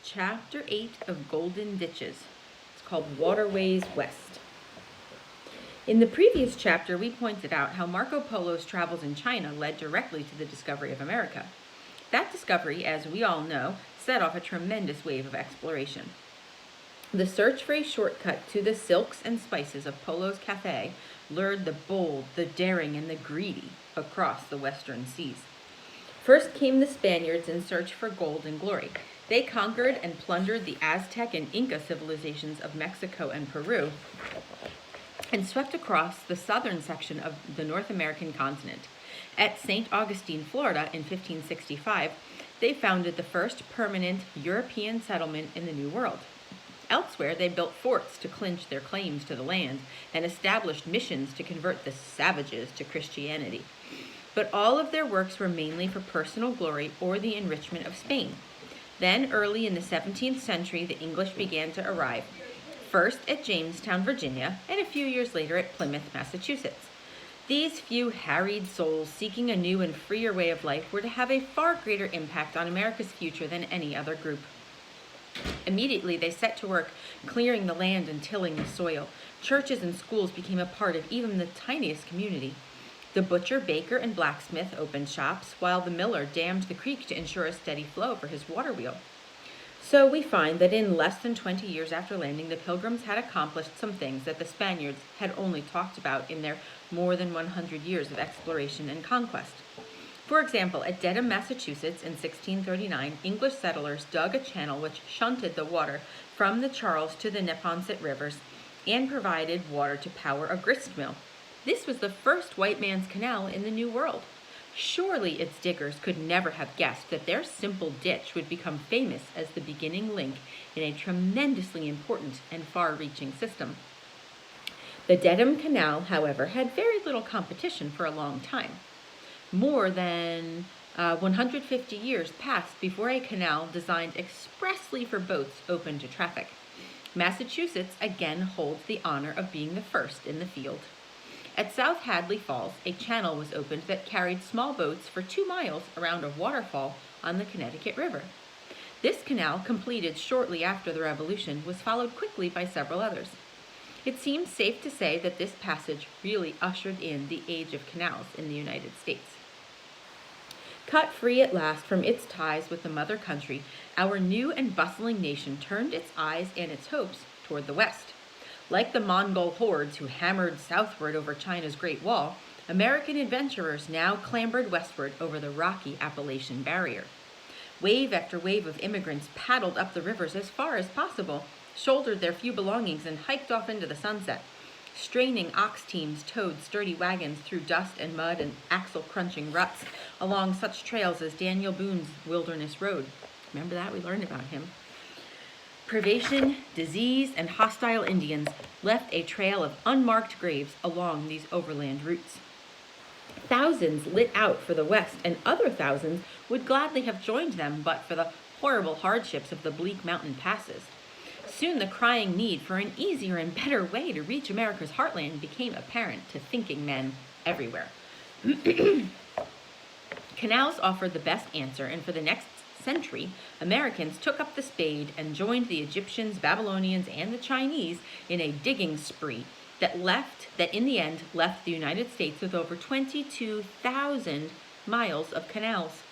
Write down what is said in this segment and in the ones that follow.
Chapter 8 of Golden Ditches. It's called Waterways West. In the previous chapter, we pointed out how Marco Polo's travels in China led directly to the discovery of America. That discovery, as we all know, set off a tremendous wave of exploration. The search for a shortcut to the silks and spices of Polo's Cathay lured the bold, the daring, and the greedy across the western seas. First came the Spaniards in search for gold and glory. They conquered and plundered the Aztec and Inca civilizations of Mexico and Peru and swept across the southern section of the North American continent. At St. Augustine, Florida in 1565, they founded the first permanent European settlement in the New World. Elsewhere, they built forts to clinch their claims to the land and established missions to convert the savages to Christianity. But all of their works were mainly for personal glory or the enrichment of Spain. Then, early in the 17th century, the English began to arrive, first at Jamestown, Virginia, and a few years later at Plymouth, Massachusetts. These few harried souls seeking a new and freer way of life were to have a far greater impact on America's future than any other group. Immediately, they set to work clearing the land and tilling the soil. Churches and schools became a part of even the tiniest community. The butcher, baker, and blacksmith opened shops, while the miller dammed the creek to ensure a steady flow for his water wheel. So we find that in less than 20 years after landing, the Pilgrims had accomplished some things that the Spaniards had only talked about in their more than 100 years of exploration and conquest. For example, at Dedham, Massachusetts in 1639, English settlers dug a channel which shunted the water from the Charles to the Neponset rivers and provided water to power a grist mill. This was the first white man's canal in the New World. Surely its diggers could never have guessed that their simple ditch would become famous as the beginning link in a tremendously important and far-reaching system. The Dedham Canal, however, had very little competition for a long time. More than 150 years passed before a canal designed expressly for boats opened to traffic. Massachusetts again holds the honor of being the first in the field. At South Hadley Falls, a channel was opened that carried small boats for 2 miles around a waterfall on the Connecticut River. This canal, completed shortly after the Revolution, was followed quickly by several others. It seems safe to say that this passage really ushered in the age of canals in the United States. Cut free at last from its ties with the mother country, our new and bustling nation turned its eyes and its hopes toward the west. Like the Mongol hordes who hammered southward over China's Great Wall, American adventurers now clambered westward over the rocky Appalachian Barrier. Wave after wave of immigrants paddled up the rivers as far as possible, shouldered their few belongings, and hiked off into the sunset. Straining ox teams towed sturdy wagons through dust and mud and axle-crunching ruts along such trails as Daniel Boone's Wilderness Road. Remember that? We learned about him. Privation, disease, and hostile Indians left a trail of unmarked graves along these overland routes. Thousands lit out for the west, and other thousands would gladly have joined them but for the horrible hardships of the bleak mountain passes. Soon the crying need for an easier and better way to reach America's heartland became apparent to thinking men everywhere. Canals offered the best answer, and for the next century, Americans took up the spade and joined the Egyptians, Babylonians, and the Chinese in a digging spree that in the end left the United States with over 22,000 miles of canals.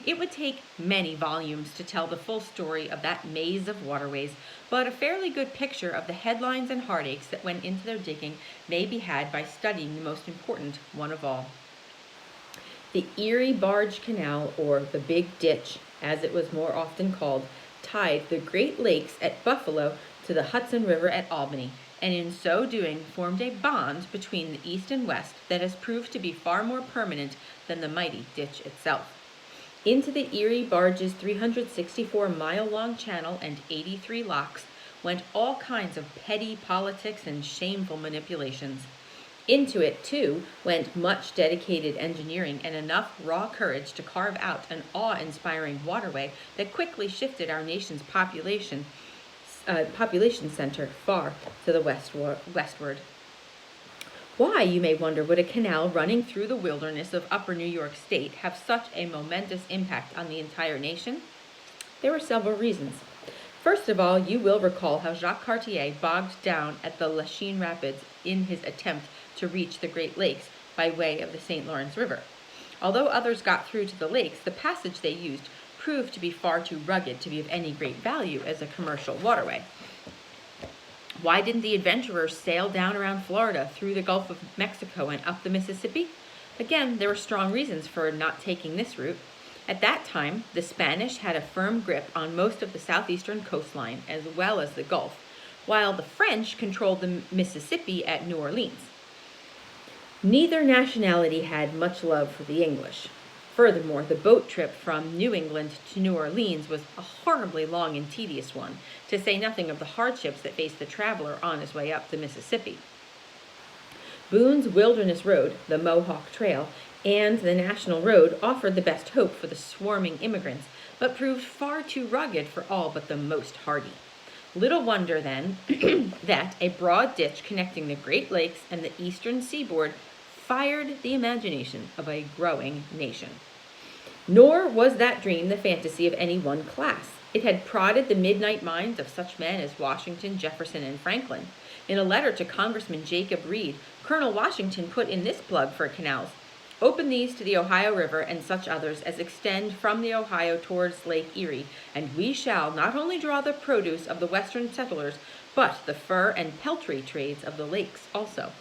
It would take many volumes to tell the full story of that maze of waterways, but a fairly good picture of the headlines and heartaches that went into their digging may be had by studying the most important one of all. The Erie Barge Canal, or the Big Ditch, as it was more often called, tied the Great Lakes at Buffalo to the Hudson River at Albany, and in so doing formed a bond between the East and West that has proved to be far more permanent than the mighty ditch itself. Into the Erie Barge's 364-mile-long channel and 83 locks went all kinds of petty politics and shameful manipulations. Into it, too, went much dedicated engineering and enough raw courage to carve out an awe-inspiring waterway that quickly shifted our nation's population center far to the westward. Why, you may wonder, would a canal running through the wilderness of upper New York State have such a momentous impact on the entire nation? There were several reasons. First of all, you will recall how Jacques Cartier bogged down at the Lachine Rapids in his attempt to reach the Great Lakes by way of the St. Lawrence River. Although others got through to the lakes, the passage they used proved to be far too rugged to be of any great value as a commercial waterway. Why didn't the adventurers sail down around Florida, through the Gulf of Mexico, and up the Mississippi? Again, there were strong reasons for not taking this route. At that time, the Spanish had a firm grip on most of the southeastern coastline as well as the Gulf, while the French controlled the Mississippi at New Orleans. Neither nationality had much love for the English. Furthermore, the boat trip from New England to New Orleans was a horribly long and tedious one, to say nothing of the hardships that faced the traveler on his way up the Mississippi. Boone's Wilderness Road, the Mohawk Trail, and the National Road offered the best hope for the swarming immigrants, but proved far too rugged for all but the most hardy. Little wonder, then, that a broad ditch connecting the Great Lakes and the eastern seaboard fired the imagination of a growing nation. Nor was that dream the fantasy of any one class. It had prodded the midnight minds of such men as Washington, Jefferson, and Franklin. In a letter to Congressman Jacob Reed, Colonel Washington put in this plug for canals: "Open these to the Ohio River and such others as extend from the Ohio towards Lake Erie, and we shall not only draw the produce of the western settlers, but the fur and peltry trades of the lakes also."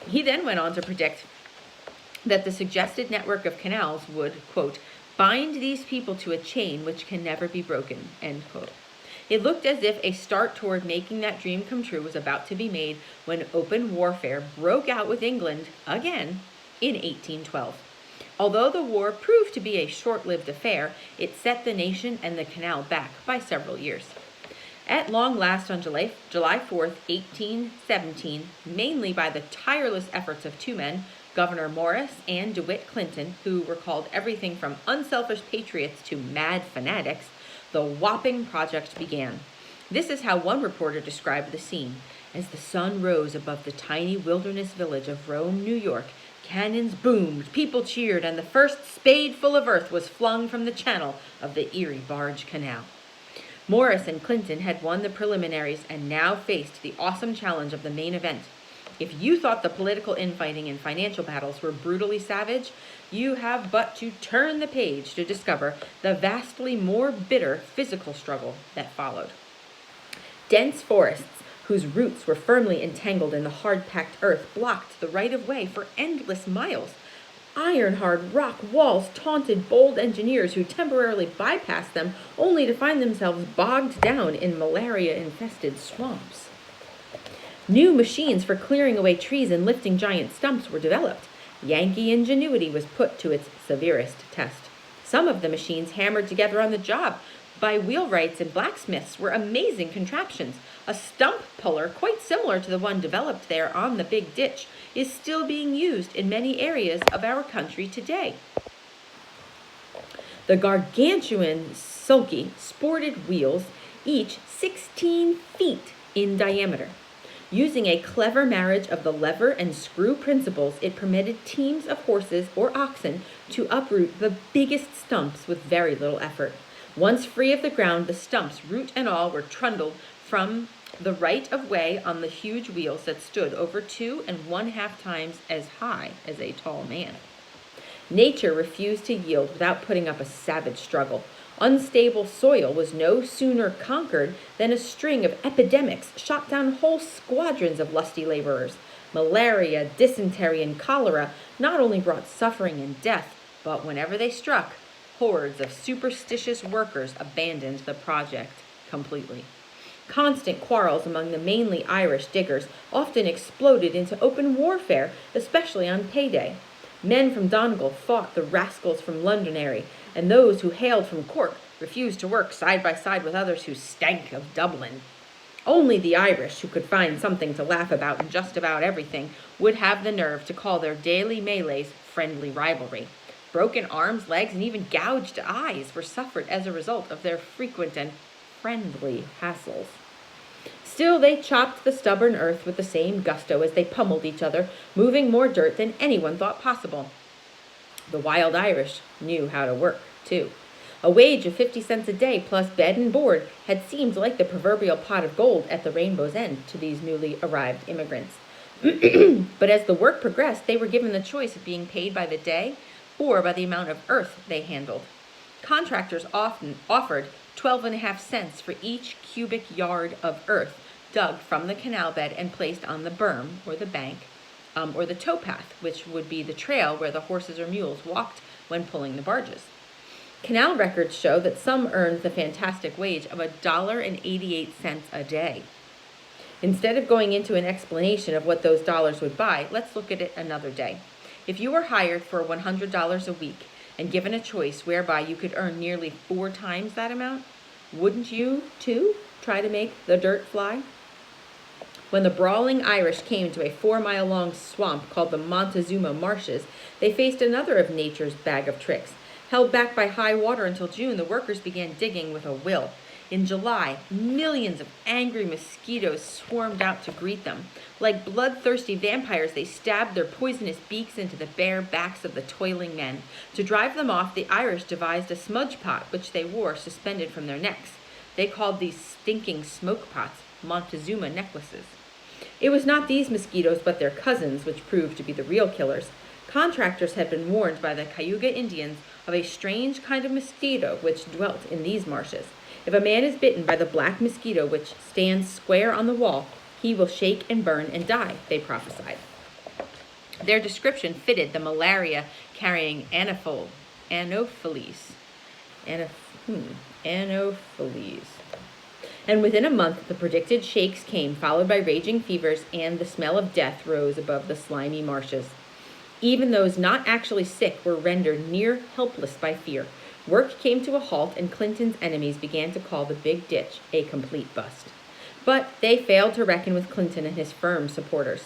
He then went on to predict that the suggested network of canals would, quote, "bind these people to a chain which can never be broken," end quote. It looked as if a start toward making that dream come true was about to be made when open warfare broke out with England again in 1812. Although the war proved to be a short-lived affair, it set the nation and the canal back by several years. At long last, on July 4th, 1817, mainly by the tireless efforts of two men, Gouverneur Morris and DeWitt Clinton, who were called everything from unselfish patriots to mad fanatics, the Wapping Project began. This is how one reporter described the scene. As the sun rose above the tiny wilderness village of Rome, New York, cannons boomed, people cheered, and the first spadeful of earth was flung from the channel of the Erie Barge Canal. Morris and Clinton had won the preliminaries and now faced the awesome challenge of the main event. If you thought the political infighting and financial battles were brutally savage, you have but to turn the page to discover the vastly more bitter physical struggle that followed. Dense forests, whose roots were firmly entangled in the hard-packed earth, blocked the right-of-way for endless miles. Iron-hard rock walls taunted bold engineers who temporarily bypassed them, only to find themselves bogged down in malaria-infested swamps. New machines for clearing away trees and lifting giant stumps were developed. Yankee ingenuity was put to its severest test. Some of the machines hammered together on the job by wheelwrights and blacksmiths were amazing contraptions. A stump puller, quite similar to the one developed there on the Big Ditch, is still being used in many areas of our country today. The gargantuan sulky sported wheels, each 16 feet in diameter. Using a clever marriage of the lever and screw principles, it permitted teams of horses or oxen to uproot the biggest stumps with very little effort. Once free of the ground, the stumps, root and all, were trundled from the right of way on the huge wheels that stood over 2 1/2 times as high as a tall man. Nature refused to yield without putting up a savage struggle. Unstable soil was no sooner conquered than a string of epidemics shot down whole squadrons of lusty laborers. Malaria, dysentery, and cholera not only brought suffering and death, but whenever they struck, hordes of superstitious workers abandoned the project completely. Constant quarrels among the mainly Irish diggers often exploded into open warfare, especially on payday. Men from Donegal fought the rascals from Londonderry, and those who hailed from Cork refused to work side by side with others who stank of Dublin. Only the Irish, who could find something to laugh about in just about everything, would have the nerve to call their daily melees friendly rivalry. Broken arms, legs, and even gouged eyes were suffered as a result of their frequent and friendly hassles. Still, they chopped the stubborn earth with the same gusto as they pummeled each other, moving more dirt than anyone thought possible. The wild Irish knew how to work, too. A wage of 50 cents a day plus bed and board had seemed like the proverbial pot of gold at the rainbow's end to these newly arrived immigrants. But as the work progressed, they were given the choice of being paid by the day or by the amount of earth they handled. Contractors often offered 12.5 cents for each cubic yard of earth dug from the canal bed and placed on the berm or the bank or the towpath, which would be the trail where the horses or mules walked when pulling the barges. Canal records show that some earned the fantastic wage of $1.88 a day. Instead of going into an explanation of what those dollars would buy, let's look at it another day. If you were hired for $100 a week and given a choice whereby you could earn nearly 4 times that amount, wouldn't you, too, try to make the dirt fly? When the brawling Irish came to a 4-mile-long swamp called the Montezuma Marshes, they faced another of nature's bag of tricks. Held back by high water until June, the workers began digging with a will. In July, millions of angry mosquitoes swarmed out to greet them. Like bloodthirsty vampires, they stabbed their poisonous beaks into the bare backs of the toiling men. To drive them off, the Irish devised a smudge pot, which they wore suspended from their necks. They called these stinking smoke pots Montezuma necklaces. It was not these mosquitoes, but their cousins, which proved to be the real killers. Contractors had been warned by the Cayuga Indians of a strange kind of mosquito which dwelt in these marshes. If a man is bitten by the black mosquito which stands square on the wall, he will shake and burn and die, they prophesied. Their description fitted the malaria-carrying Anopheles. And within a month, the predicted shakes came, followed by raging fevers, and the smell of death rose above the slimy marshes. Even those not actually sick were rendered near helpless by fear. Work came to a halt, and Clinton's enemies began to call the Big Ditch a complete bust. But they failed to reckon with Clinton and his firm supporters.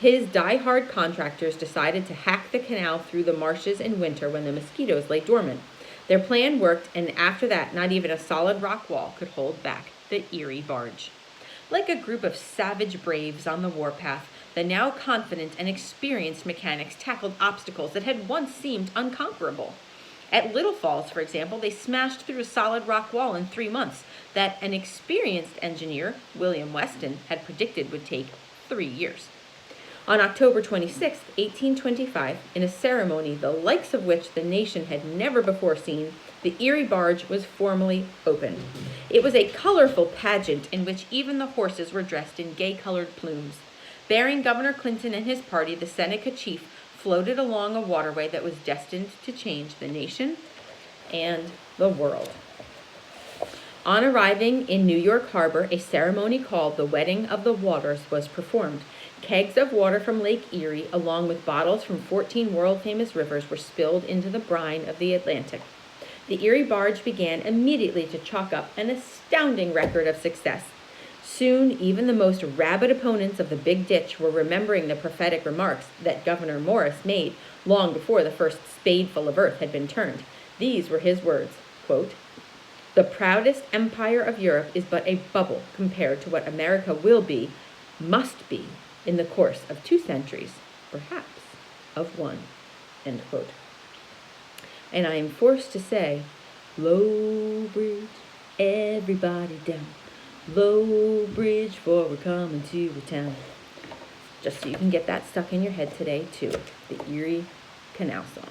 His die-hard contractors decided to hack the canal through the marshes in winter when the mosquitoes lay dormant. Their plan worked, and after that, not even a solid rock wall could hold back the Erie barge. Like a group of savage braves on the warpath, the now confident and experienced mechanics tackled obstacles that had once seemed unconquerable. At Little Falls, for example, they smashed through a solid rock wall in 3 months that an experienced engineer, William Weston, had predicted would take 3 years. On October 26, 1825, in a ceremony the likes of which the nation had never before seen, the Erie barge was formally opened. It was a colorful pageant in which even the horses were dressed in gay-colored plumes. Bearing Governor Clinton and his party, the Seneca chief floated along a waterway that was destined to change the nation and the world. On arriving in New York Harbor, a ceremony called the Wedding of the Waters was performed. Kegs of water from Lake Erie, along with bottles from 14 world-famous rivers, were spilled into the brine of the Atlantic. The Erie barge began immediately to chalk up an astounding record of success. Soon, even the most rabid opponents of the Big Ditch were remembering the prophetic remarks that Gouverneur Morris made long before the first spadeful of earth had been turned. These were his words, quote, "The proudest empire of Europe is but a bubble compared to what America will be, must be, in the course of 2 centuries, perhaps of 1, end quote. And I am forced to say, low bridge, everybody down. Low bridge, for we're coming to a town. Just so you can get that stuck in your head today, too. The Erie Canal Song.